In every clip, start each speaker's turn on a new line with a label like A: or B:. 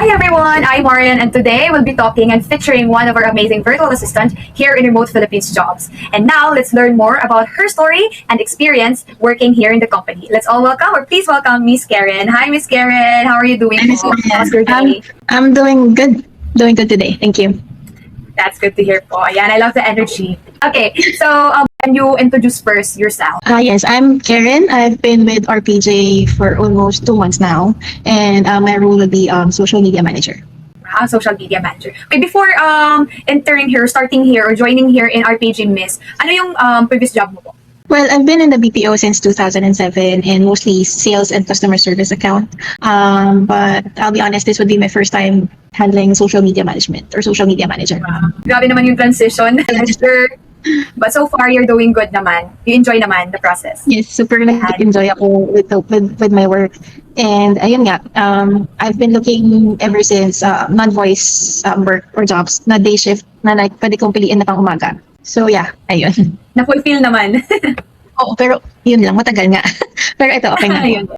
A: Hi everyone, I'm Marian and today we'll be talking and featuring one of our amazing virtual assistants here in Remote Philippines Jobs. And now let's learn more about her story and experience working here in the company. Let's all welcome or please welcome Miss Karen. Hi Miss Karen, how are you doing?
B: Hi, Miss
A: Po?
B: Marian.
A: How's your day?
B: I'm doing good. Doing good today. Thank you.
A: That's good to hear po. Ayan, I love the energy. Okay, so can you introduce first yourself?
B: Yes, I'm Karen. I've been with RPJ for almost 2 months now, and my role will be social media manager.
A: Social media manager. Okay, before entering here, starting here, or joining here in RPG Miss, ano yung previous job mo po?
B: Well, I've been in the BPO since 2007 and mostly sales and customer service account. But I'll be honest, this would be my first time handling social media management or social media manager.
A: Grabe naman yung transition. Sure. But so far, you're doing good naman. You enjoy naman the process.
B: Yes, super nag-enjoy ako with my work. And ayun nga, I've been looking ever since non-voice work or jobs na day shift na like, pwede kong piliin na pang umaga. So yeah, ayun.
A: Na-fulfill naman.
B: Oo, pero yun lang, matagal nga. Pero ito, okay na.
A: Ayun.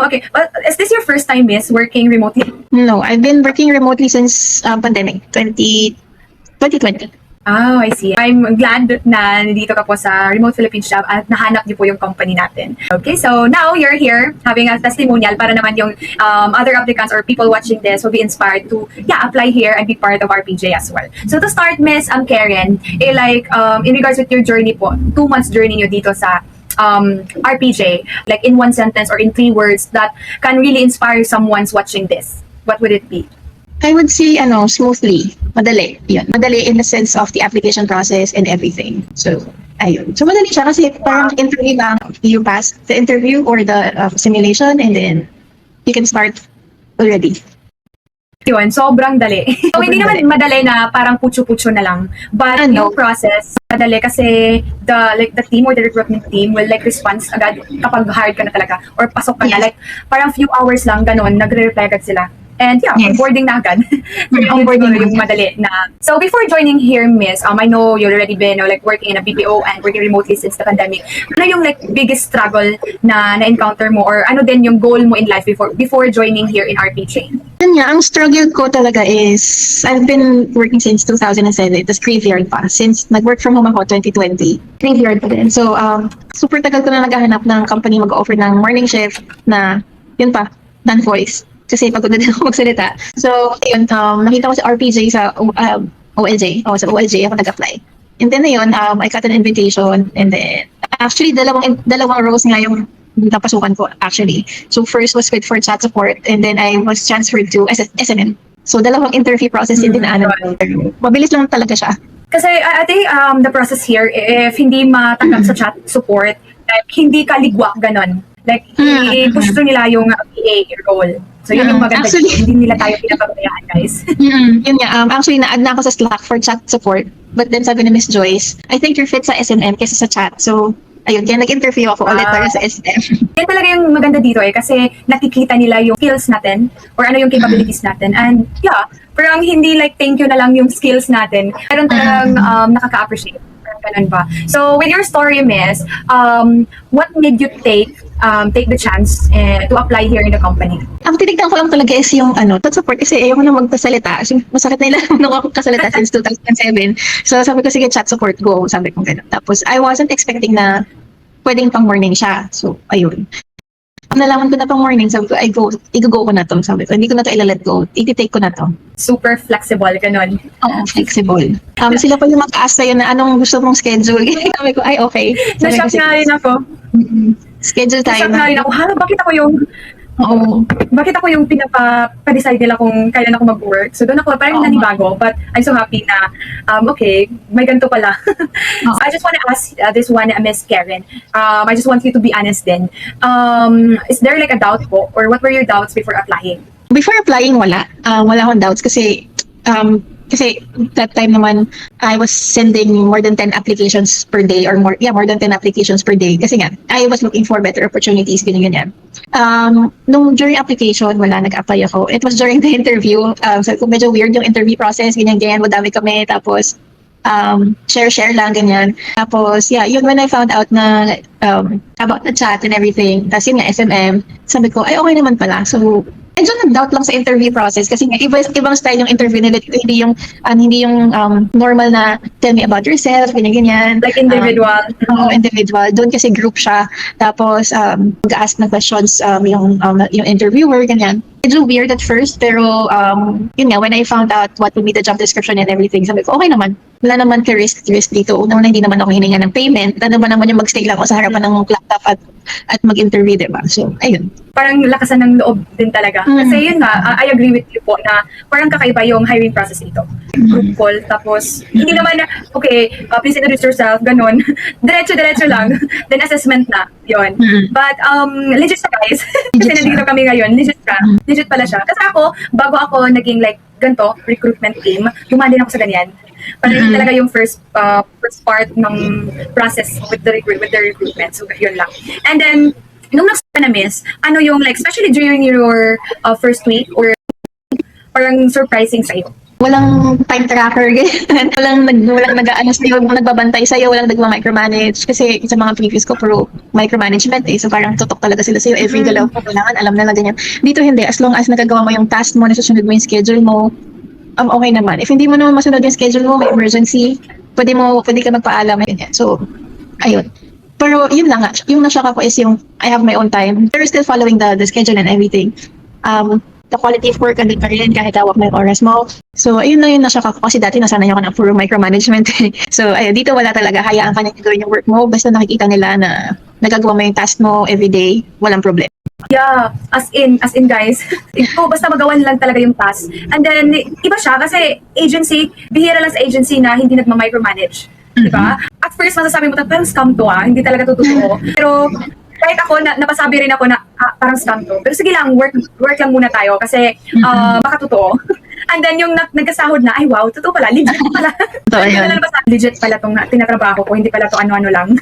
A: Okay, well, is this your first time, Miss, working remotely?
B: No, I've been working remotely since pandemic, 2020.
A: Oh, I see. I'm glad na nandito ka po sa Remote Philippines Job at nahanap niyo po yung company natin. Okay, so now you're here having a testimonial para naman yung other applicants or people watching this will be inspired to apply here and be part of RPJ as well. So to start, Miss Karen, in regards with your journey po, 2 months journey niyo dito sa RPJ, like in one sentence or in 3 words that can really inspire someone's watching this, what would it be?
B: I would say, smoothly. Madali. Yun. Madali in the sense of the application process and everything. So, ayun. So, madali siya kasi parang interview lang. You pass the interview or the simulation and then you can start already.
A: Yun, sobrang dali. So, hindi naman madali na parang putyo-putyo na lang. But yung process, madali kasi the team or the recruitment team will respond agad kapag hired ka na talaga or pasok ka na. Like, parang few hours lang, ganun, nagre-reply agad sila. And onboarding na agad. Onboarding yung madali na. So before joining here, Miss, I know you've already been working in a BPO and working remotely since the pandemic. Ano yung biggest struggle na na-encounter mo or ano din yung goal mo in life before joining here in RPJ?
B: Yun nga, ang struggle ko talaga is I've been working since 2007. Tapos graveyard pa. Since nag-work from home ako 2020, graveyard pa din. So super tagal ko na naghahanap ng company mag-offer ng morning shift na yun pa, non-voice. Kasi pagod na din ako magsalita. So, yun, nakita ko sa RPJ sa OLJ. Sa OLJ ako nag-apply. And then yun, I got an invitation. And then, actually, dalawang roles nga yung napasukan ko, actually. So, first was with for chat support. And then, I was transferred to SMM. So, dalawang interview process yung dinaanan ko. Mabilis lang talaga siya.
A: Kasi, I think the process here, if hindi matanggap sa chat support, hindi ka ligwak, ganon. I-push to nila yung PA role. So, yun yung maganda. Actually, hindi nila tayo pinapabayaan, guys.
B: Yun nga. Actually, na-add na ako sa Slack for chat support. But then sabi ni Miss Joyce, I think you're fit sa SMM kaysa sa chat. So, ayun. Kaya nag-interview ako ulit para sa SMM.
A: Yan talaga yung maganda dito kasi nakikita nila yung skills natin or ano yung capabilities natin. And parang hindi thank you na lang yung skills natin. Pero talagang nakaka-appreciate. Ganun ba? So, with your story, Miss, what made you take the chance to apply here in the company?
B: Ang tinignan ko lang talaga is yung chat support kasi ayoko na magpasalita. Masakit na ilan nung ako kasalita since 2007. So, sabi ko, sige, chat support, go. Sabi ko gano'n. Tapos, I wasn't expecting na pwedeng pang morning siya. So, ayun. Nalaman ko na pang morning, sabi ko, i-go ko na to. Sabi ko, hindi ko na to ilalet go. I-take ko na to.
A: Super flexible, ganun.
B: Oo, flexible. Sila pa yung mag-ask sa'yo na anong gusto mong schedule. Sabi ko, ay, okay.
A: Na-shock na rin ako.
B: Schedule tayo.
A: Na-shock na rin ako. Bakit ako yung pinapa-decide nila kung kailan ako mag-work? So doon ako parang nanibago, but I'm so happy na, okay, may ganito pala. So I just want to ask this one, Miss Karen. I just want you to be honest then. Is there a doubt po? Or what were your doubts before applying?
B: Before applying, wala. Wala akong doubts kasi that time naman, I was sending more than 10 applications per day or more than 10 applications per day. Kasi nga, I was looking for better opportunities, ganyan. Nung during application, wala, nag-apply ako. It was during the interview. So, kung medyo weird yung interview process, ganyan, madami kami. Tapos, share lang, ganyan. Tapos, yun when I found out na about the chat and everything. Tapos yun nga, SMM, sabi ko, ay, okay naman pala. So, Medyo nag-doubt lang sa interview process kasi nga ibang style yung interview nila dito. Hindi yung normal na tell me about yourself, ganyan-ganyan.
A: Like individual.
B: Oo, individual. Doon kasi group siya. Tapos, mag-ask na questions yung interviewer, ganyan. Medyo weird at first, pero yun nga, when I found out what would be the job description and everything, sabi ko, okay naman. Wala naman ka-risk dito. Unang hindi naman ako hininga ng payment. Ano ba naman yung mag-stay lang ako sa harapan ng laptop at mag-interview, diba? So, ayun.
A: Parang lakasan ng loob din talaga. Kasi yun nga, I agree with you po na parang kakaiba yung hiring process dito. Group call, tapos hindi naman na, okay, please introduce yourself, ganun. Diretso lang. Then assessment na, yun. But legit siya guys. Kasi nandito kami ngayon, legit siya. Legit pala siya. Kasi ako, bago ako naging like ganito, recruitment team, dumaan din ako sa ganyan. Parang yun talaga yung first part ng process with the recruitment. So yun lang. And then, nung na-miss, ano yung like, especially during your first week or parang surprising sa'yo?
B: Walang time tracker, ganyan. walang nag-aano sa'yo, nagbabantay sa'yo, walang nagma-micromanage. Kasi sa mga previous ko, puro micromanagement eh. So parang tutok talaga sila sa'yo. Every galaw mo, kailangan, alam na ganyan. Dito hindi, as long as nagagawa mo yung task mo, nasusunod mo yung schedule mo, okay naman. If hindi mo naman masunod yung schedule mo, may emergency, pwede ka magpaalam, ganyan. So, ayun. Pero yun lang nga, yung na-shock ako is yung I have my own time. Pero still following the schedule and everything. The quality of work andun pa rin kahit hawak mo yung oras mo. So, ayun lang yung na-shock ako kasi dati nasanay ako ng puro micromanagement. So, ayun, dito wala talaga. Hayaan ka na gawin yung work mo. Basta nakikita nila na nagagawa mo yung task mo everyday, walang problem.
A: Yeah, as in guys, ito basta magawan lang talaga yung task. And then, iba siya kasi agency, bihira lang sa agency na hindi nagma-micromanage. Diba? At first, masasabi mo, parang scam to hindi talaga totoo. Pero, kahit ako, napasabi rin ako na parang scam to. Pero sige lang, work lang muna tayo kasi baka totoo. And then yung nagkasahod na, ay wow, totoo pala, legit pala. Legit pala tong tinatrabaho ko, hindi pala to ano-ano lang.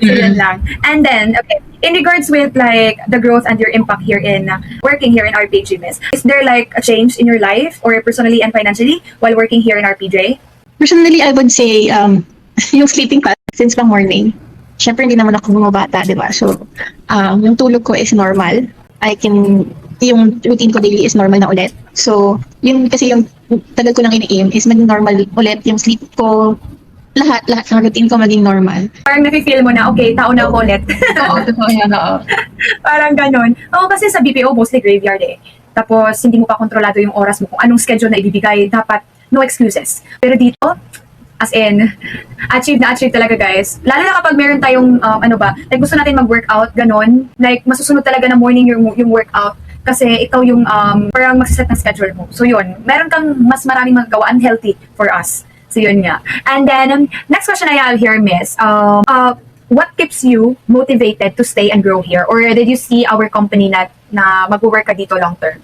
A: So yun lang. And then, okay, in regards with like the growth and your impact here in working here in RPG, Miss, is there like a change in your life or personally and financially while working here in RPJ?
B: Personally, I would say, yung sleeping pattern since pang morning. Siyempre, hindi naman ako bumabata, di ba? So, yung tulog ko is normal. Yung routine ko daily is normal na ulit. So, kasi yung tagal ko lang ini-aim is maging normal ulit yung sleep ko. Lahat ng routine ko maging normal.
A: Parang nafe-feel mo na, okay, tao na ako ulit.
B: Oo.
A: Parang ganun. Oo, kasi sa BPO, mostly graveyard eh. Tapos, hindi mo pa kontrolado yung oras mo kung anong schedule na ibibigay. Dapat, no excuses. Pero dito, as in, achieve talaga guys. Lalo na kapag meron tayong, like gusto natin mag-workout, ganon. Like, masusunod talaga na morning yung workout. Kasi ikaw yung parang magsiset ng schedule mo. So yun, meron kang mas maraming magagawa and healthy for us. So yun nga. And then, next question I have here, Miss. What keeps you motivated to stay and grow here? Or did you see our company na mag-work ka dito long term?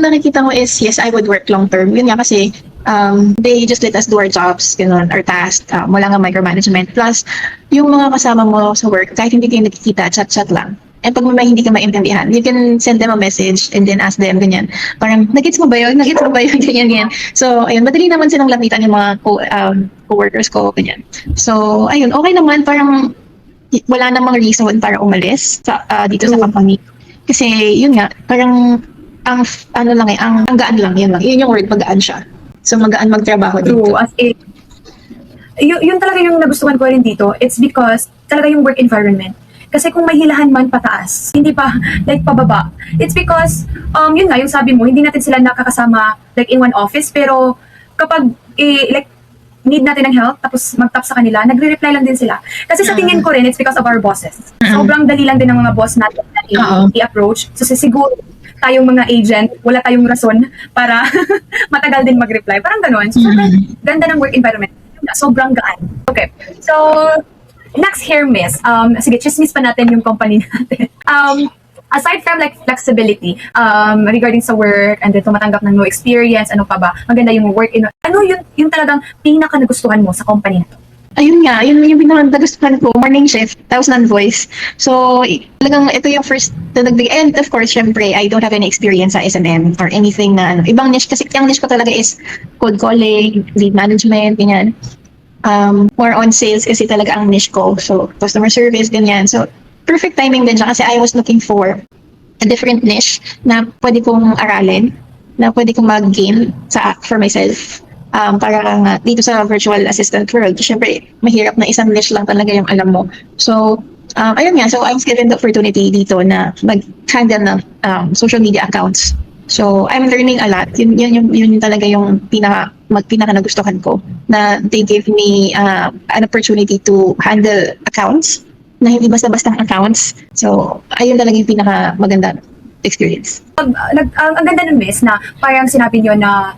B: Nakikita ko is, yes, I would work long term. Yun nga kasi, they just let us do our jobs, our tasks, wala nga micromanagement. Plus, yung mga kasama mo sa work, kahit hindi kayo nakikita, chat-chat lang. And pag may hindi ka maintindihan, you can send them a message and then ask them, ganyan. Parang, nagets mo ba yun? Ganyan. So, ayun, madali naman silang lapitan yung mga co-workers ko, ganyan. So, ayun, okay naman, parang wala namang reason para umalis dito sa company. Kasi, yun nga, parang, ang gaan lang, yun yung word, magaan siya. So, magaan magtrabaho dito.
A: True, as in, yun talaga yung nagustuhan ko rin dito. It's because talaga yung work environment. Kasi kung may hilahan man pataas, hindi pa like pababa. It's because, yun nga, yung sabi mo, hindi natin sila nakakasama like in one office, pero kapag like need natin ng help, tapos mag-tap sa kanila, nagre-reply lang din sila. Kasi sa tingin ko rin, it's because of our bosses. Sobrang dali lang din ng mga boss natin na i-approach. So siguro, tayong mga agent, wala tayong rason para matagal din mag-reply. Parang ganun. So, sobrang ganda ng work environment. Sobrang gaan. Okay. So, next here, Miss. Sige, chismis pa natin yung company natin. Aside from like flexibility regarding sa work and then tumatanggap ng no experience, ano pa ba? Maganda yung work. Ano yung talagang pinaka nagustuhan mo sa company na to?
B: Ayun nga, yun yung pinaka-nagustuhan ko, morning shift, tapos non-voice. So, talagang ito yung first na nagbigay. And of course, syempre, I don't have any experience sa S&M or anything na ibang niche. Kasi yung niche ko talaga is cold calling, lead management, ganyan. More on sales kasi talaga ang niche ko. So, customer service, ganyan. So, perfect timing din siya kasi I was looking for a different niche na pwede kong aralin, na pwede kong mag-gain for myself. Para nga dito sa virtual assistant world, syempre mahirap na isang niche lang talaga yung alam mo. So, ayun nga, so I was given the opportunity dito na mag-handle ng social media accounts. So, I'm learning a lot. Yun talaga yung pinaka nagustuhan ko, na they gave me an opportunity to handle accounts na hindi basta-basta accounts. So, ayun talaga yung pinaka maganda experience.
A: Ang ganda nun, miss, na parang sinabi nyo na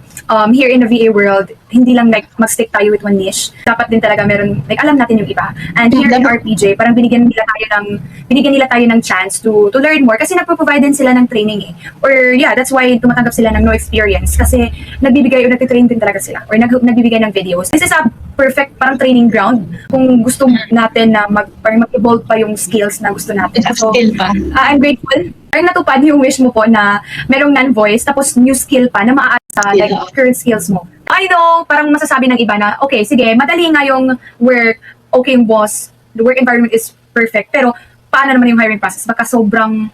A: here in the VA world, hindi lang like mag-stick tayo with one niche. Dapat din talaga meron, like alam natin yung iba. And here in RPJ, parang binigyan nila tayo ng chance to learn more kasi nagpo-provide din sila ng training eh. Or yeah, that's why tumatanggap sila ng no experience kasi nagbibigay o nagtitrain din talaga sila or nagbibigay ng videos. This is a perfect parang training ground kung gusto natin na parang mag-evolve pa yung skills na gusto natin. So, I'm grateful. Parang natupad yung wish mo po na merong non-voice tapos new skill pa na maaasa like current skills mo. I know, parang masasabi ng iba na, okay, sige, madali nga yung work, okay yung boss, the work environment is perfect, pero paano naman yung hiring process? Baka sobrang,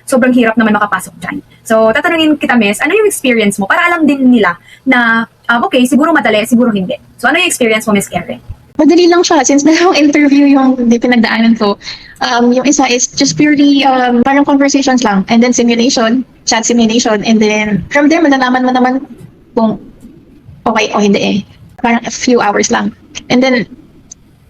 A: sobrang hirap naman makapasok dyan. So, tatanungin kita, miss, ano yung experience mo? Para alam din nila na, okay, siguro madali, siguro hindi. So, ano yung experience mo, Miss Karen?
B: Madali lang siya since dalawang interview yung pinagdaanan ko. Yung isa is just purely parang conversations lang and then simulation, chat simulation, and then from there malalaman mo naman kung okay o hindi eh. Parang a few hours lang. And then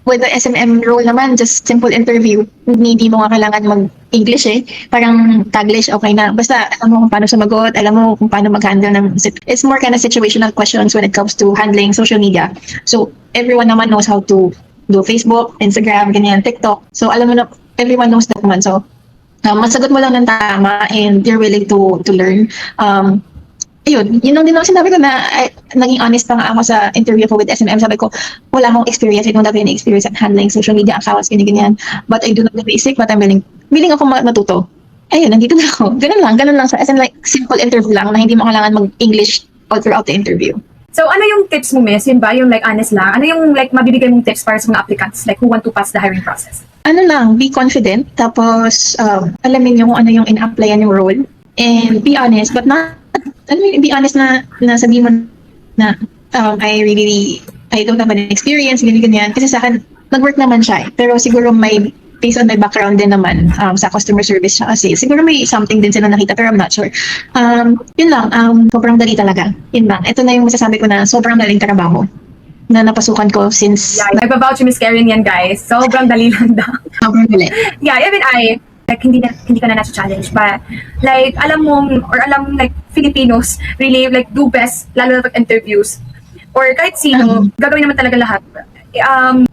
B: with the SMM role naman, just simple interview. Hindi mo nga kailangan mag-English eh. Parang Taglish, okay na. Basta alam mo kung paano sumagot, alam mo kung paano mag-handle ng... It's more kind of situational questions when it comes to handling social media. So, everyone naman knows how to do Facebook, Instagram, ganyan, TikTok. So, alam mo na, everyone knows that naman. So, masagot mo lang ng tama and you're willing to learn. Ayun, yun lang din ako sinabi ko na naging honest pa nga ako sa interview ko with SMM. Sabi ko, wala akong experience. I don't have any experience at handling social media accounts, ganyan. But I do know the basic, but I'm willing ako matuto. Ayun, nandito na ako. Ganun lang. As in like, simple interview lang na hindi mo kailangan mag-English all throughout the interview.
A: So, ano yung tips mo, miss? Yun ba? Yung like honest lang? Ano yung like mabibigay mong tips para sa mga applicants like who want to pass the hiring process?
B: Ano lang, be confident. Tapos, alamin nyo kung ano yung in-applyan yung role. And be honest, but not, be honest na sabihin mo na I don't have any experience, ganyan. Kasi sa akin, nag-work naman siya. Pero siguro based on my background din naman sa customer service siya kasi siguro may something din sila nakita pero I'm not sure. Yun lang, sobrang dali talaga. Yun lang. Ito na yung masasabi ko na sobrang daling trabaho na napasukan ko since...
A: Yeah, nagpa-vouch si Miss Karen yan, guys. Sobrang dali lang daw.
B: Sobrang dali.
A: Yeah, even like hindi ka na nasa-challenge, but like alam like Filipinos really like do best lalo na pag interviews or kahit sino gagawin naman talaga lahat.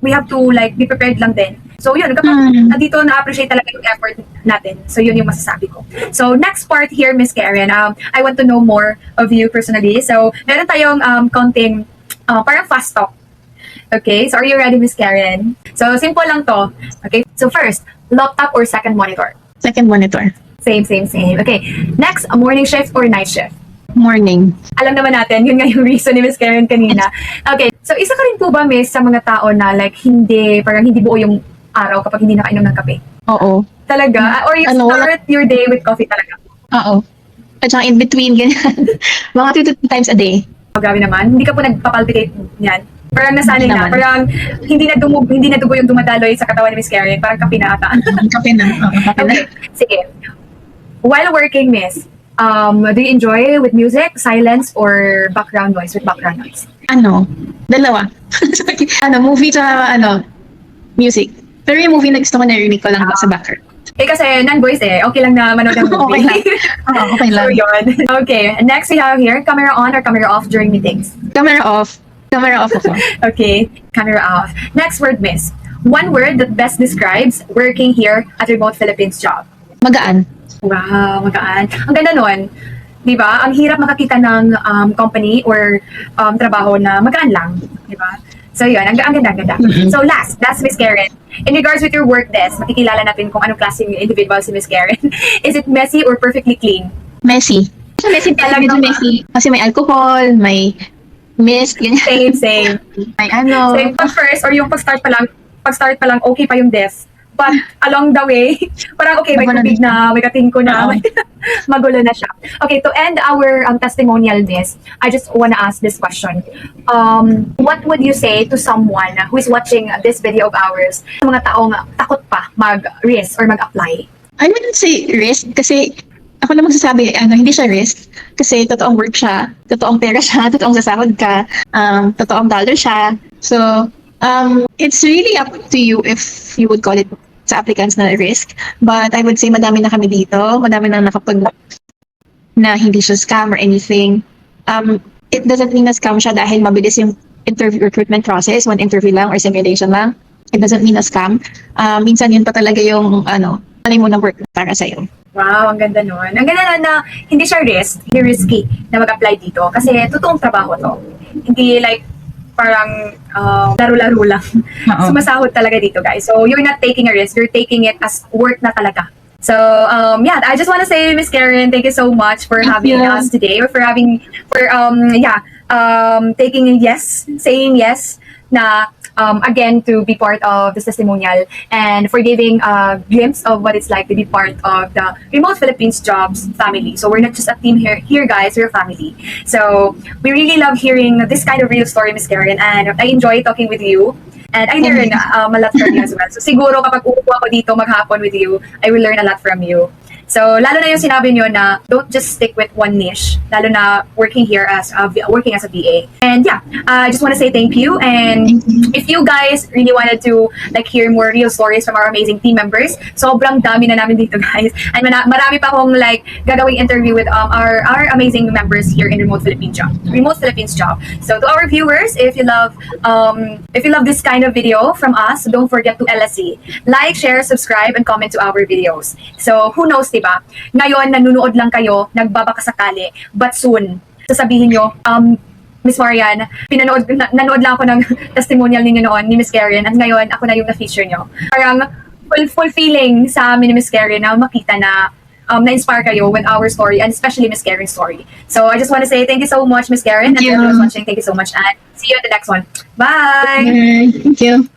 A: We have to like be prepared lang din. So yun, kapag dito na-appreciate talaga yung effort natin. So yun yung masasabi ko. So next part here, Miss Karen, I want to know more of you personally. So meron tayong konting parang fast talk. Okay, so are you ready, Miss Karen? So simple lang to. Okay, so first, laptop or second monitor?
B: Second monitor.
A: Same. Okay, next, a morning shift or night shift?
B: Morning.
A: Alam naman natin, yun nga yung reason ni Miss Karen kanina. Okay, so isa ka rin po ba, Miss, sa mga tao na like parang hindi buo yung araw kapag hindi nakainom ng kape?
B: Oo.
A: Talaga? Or you start your day with coffee talaga?
B: Oo. At saka in between, ganyan. Mga 2 to 3 times a day.
A: Oh, grabe naman. Hindi ka po nagpapalpitate niyan? Parang nasanay na. Parang hindi na dugo yung dumadaloy sa katawan ni Miss Karen. Parang kape na ata.
B: Kape na.
A: Okay, sige. While working, Miss, do you enjoy with music, silence, or background noise with background noise?
B: Dalawa. Movie sa music. Pero yung movie na gusto ko narinig ko lang sa background.
A: Kasi non-voice okay lang na manood ng movie.
B: Okay lang.
A: So yun. Okay, next we have here, camera on or camera off during meetings?
B: Camera off. Camera off ako.
A: Okay, camera off. Next word, Miss. One word that best describes working here at Remote Philippines job.
B: Magaan.
A: Wow, magaan. Ang ganda nun. Di ba? Ang hirap makakita ng company or trabaho na magaan lang. Di ba? So yun, ang ganda. So last Miss Karen. In regards with your work desk, makikilala natin kung anong klaseng individual si Miss Karen. Is it messy or perfectly clean?
B: Messy. Messy talaga. Medyo messy. Kasi may alcohol, may mist, ganyan.
A: Same.
B: May
A: So yung pag-first or yung pag-start pa lang okay pa yung desk. But along the way, parang okay, may
B: Magulo na
A: tubig na, may katingko na,
B: Oo.
A: magulo na siya. Okay, to end our testimonial, Miss, I just wanna ask this question. What would you say to someone who is watching this video of ours, sa mga taong takot pa mag-risk or mag-apply?
B: I wouldn't say risk kasi ako na magsasabi, hindi siya risk. Kasi totoong work siya, totoong pera siya, totoong sasahod ka, totoong dollar siya. So, it's really up to you if you would call it sa applicants na risk. But I would say madami na kami dito, madami na na hindi siya scam or anything. It doesn't mean na scam siya dahil mabilis yung interview recruitment process, one interview lang or simulation lang. It doesn't mean a scam. Minsan yun pa talaga yung alay mo ng work para sa'yo.
A: Wow, ang ganda nun. Ang ganda na hindi siya hindi risky na mag-apply dito kasi totoong trabaho to. Hindi like parang laro-laro lang.
C: Oo.
A: Sumasahod talaga dito, guys. So, you're not taking a risk. You're taking it as work na talaga. So, yeah, I just want to say, Miss Karen, thank you so much for
B: Thank
A: having
B: you.
A: us today or saying yes na again to be part of this testimonial and for giving a glimpse of what it's like to be part of the Remote Philippines Jobs family. So we're not just a team here guys, we're a family. So we really love hearing this kind of real story, Miss Karen, and I enjoy talking with you. And I learn a lot from you as well. So siguro kapag uupo ako dito maghapon with you, I will learn a lot from you. So, lalo na yung sinabi nyo na don't just stick with one niche, lalo na working as a VA. And yeah, I just want to say thank you. And if you guys really wanted to like hear more real stories from our amazing team members, sobrang dami na namin dito, guys. And marami pa akong like gagawing interview with our amazing members here in Remote Philippines Job. So to our viewers, if you love this kind of video from us, don't forget to LSC. Like, share, subscribe, and comment to our videos. So who knows, diba? Ngayon, nanonood lang kayo, nagbabakasakali, but soon, sasabihin nyo, Miss Marian, nanood lang ako ng testimonial ninyo noon ni Miss Karen, at ngayon, ako na yung na-feature nyo. Parang fulfilling sa amin ni Miss Karen na makita na na-inspire kayo with our story, and especially Miss Karen's story. So, I just want to say thank you so much, Miss Karen, and
B: Thank you.
A: everyone watching, thank you so much, and see you at the next one. Bye!
B: Thank you.